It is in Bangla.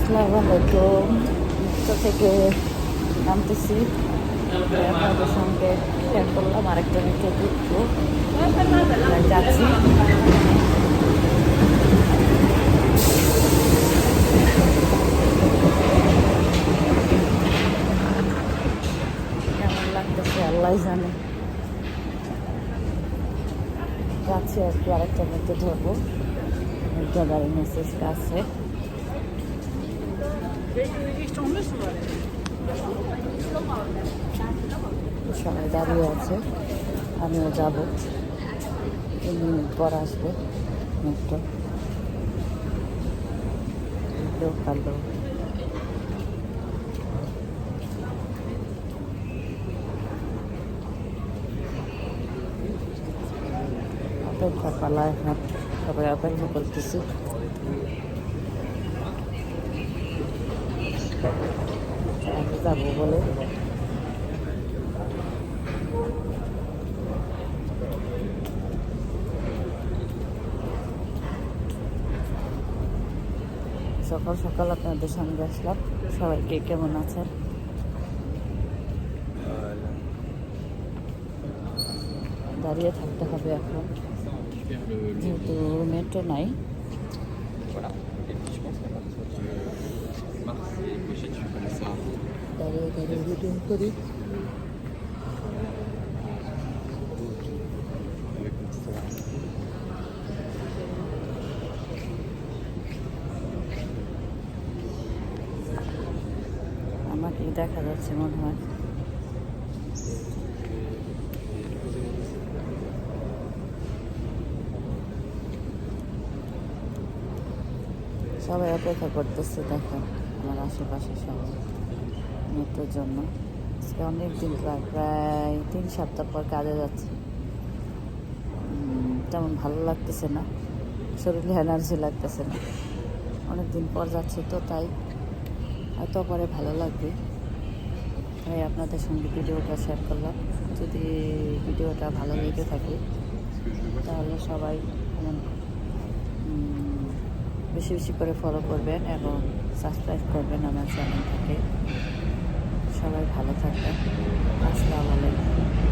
আসসালামু আলাইকুম। মেট্রো থেকে নামতেছি, আপনাদের সঙ্গে শেয়ার করলাম। আরেকটা মেট্রো ঢুকবো, যাচ্ছি। কেমন লাগতেছে আল্লাহ জানে। যাচ্ছি আর কি, আরেকটা মেট্রো ধরবো। মেট্রো গাড়ি মেসেজ কাছে সবাই দাঁড়িয়ে আছে, আমিও যাবো। 3 মিনিট পর আসবে মেট্রো। ভালো অপেক্ষা পালা, এখন সবাই অপেক্ষা করতেছি। যাবো বলে সকাল সকাল আপনাদের সঙ্গে আসলাম। সবাইকে কেমন আছেন? দাঁড়িয়ে থাকতে হবে এখন, যেহেতু মেট্রো নাই। Voilà. Et puis je pense qu'à partir de mars, les pochettes, je vais commencer à দাঁড়িয়ে দাঁড়িয়ে ভিডিও করি। avec mon petit salaire. আমাকে দেখা যাচ্ছে মনে হয়। সবাই অপেক্ষা করতেছে, দেখেন আমার আশেপাশে সবাই মেট্রোর জন্য। আজকে অনেক দিন, প্রায় 3 সপ্তাহ পর কাজে যাচ্ছি। তেমন ভালো লাগতেছে না, শরীরে এনার্জি লাগতেছে না। অনেক দিন পর যাচ্ছি তো, তাই হয়তো পরে ভালো লাগবে। তাই আপনাদের সঙ্গে ভিডিওটা শেয়ার করলাম। যদি ভিডিওটা ভালো লেগে থাকে তাহলে সবাই বেশি বেশি করে ফলো করবেন এবং সাবস্ক্রাইব করবেন আমার চ্যানেলটাকে। সবাই ভালো থাকবেন। আসসালামু আলাইকুম।